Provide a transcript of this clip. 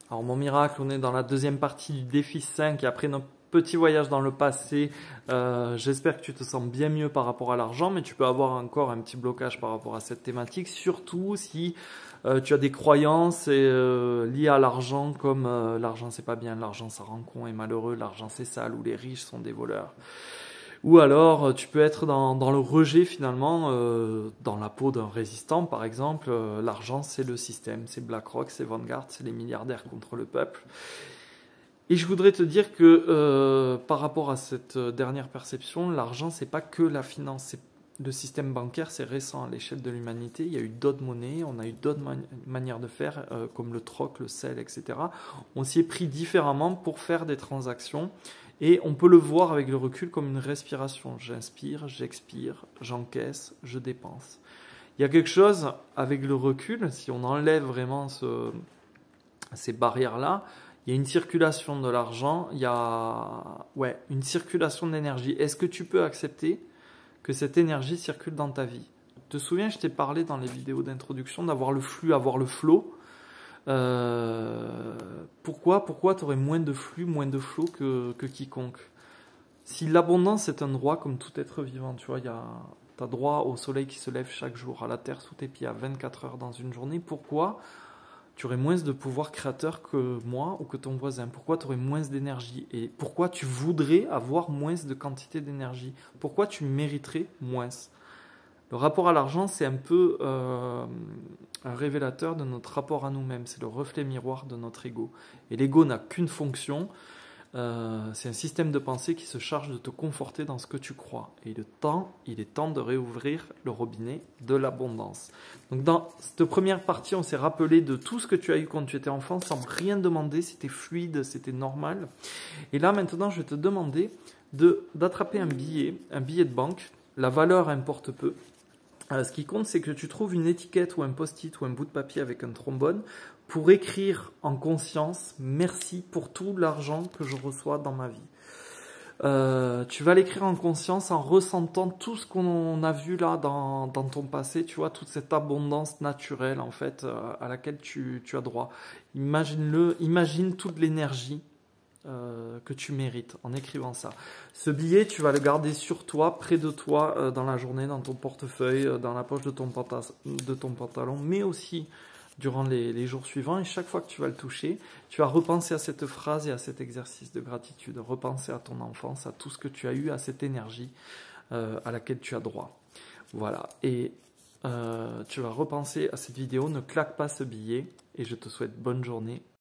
Alors mon miracle, on est dans la deuxième partie du défi 5 et après notre petit voyage dans le passé, j'espère que tu te sens bien mieux par rapport à l'argent, mais tu peux avoir encore un petit blocage par rapport à cette thématique, surtout si tu as des croyances liées à l'argent comme l'argent c'est pas bien, l'argent ça rend con et malheureux, l'argent c'est sale ou les riches sont des voleurs. Ou alors, tu peux être dans le rejet finalement, dans la peau d'un résistant par exemple. L'argent, c'est le système, c'est BlackRock, c'est Vanguard, c'est les milliardaires contre le peuple. Et je voudrais te dire que par rapport à cette dernière perception, l'argent, c'est pas que la finance. Le système bancaire, c'est récent à l'échelle de l'humanité. Il y a eu d'autres monnaies, on a eu d'autres manières de faire, comme le troc, le sel, etc. On s'y est pris différemment pour faire des transactions. Et on peut le voir avec le recul comme une respiration. J'inspire, j'expire, j'encaisse, je dépense. Il y a quelque chose avec le recul, si on enlève vraiment ces barrières-là, il y a une circulation de l'argent, il y a une circulation d'énergie. Est-ce que tu peux accepter que cette énergie circule dans ta vie? Tu te souviens, je t'ai parlé dans les vidéos d'introduction d'avoir le flux, avoir le flow. Pourquoi tu aurais moins de flux, moins de flow que quiconque? Si l'abondance est un droit comme tout être vivant, tu vois, tu as droit au soleil qui se lève chaque jour, à la terre sous tes pieds à 24 heures dans une journée, pourquoi tu aurais moins de pouvoir créateur que moi ou que ton voisin? Pourquoi tu aurais moins d'énergie? Et pourquoi tu voudrais avoir moins de quantité d'énergie? Pourquoi tu mériterais moins? Le rapport à l'argent, c'est un peu un révélateur de notre rapport à nous-mêmes. C'est le reflet miroir de notre ego. Et l'ego n'a qu'une fonction. C'est un système de pensée qui se charge de te conforter dans ce que tu crois. Et il est temps de réouvrir le robinet de l'abondance. Donc dans cette première partie, on s'est rappelé de tout ce que tu as eu quand tu étais enfant sans rien demander. C'était fluide, c'était normal. Et là, maintenant, je vais te demander d'attraper un billet de banque. La valeur importe peu. Ce qui compte, c'est que tu trouves une étiquette ou un post-it ou un bout de papier avec un trombone pour écrire en conscience « Merci pour tout l'argent que je reçois dans ma vie ». Tu vas l'écrire en conscience en ressentant tout ce qu'on a vu là dans ton passé, tu vois, toute cette abondance naturelle en fait à laquelle tu as droit. Imagine toute l'énergie que tu mérites en écrivant ça. Ce billet, tu vas le garder sur toi, près de toi, dans la journée, dans ton portefeuille, dans la poche de ton pantalon, mais aussi durant les jours suivants. Et chaque fois que tu vas le toucher, tu vas repenser à cette phrase et à cet exercice de gratitude, repenser à ton enfance, à tout ce que tu as eu, à cette énergie à laquelle tu as droit. Voilà. Et tu vas repenser à cette vidéo, ne claque pas ce billet et je te souhaite bonne journée.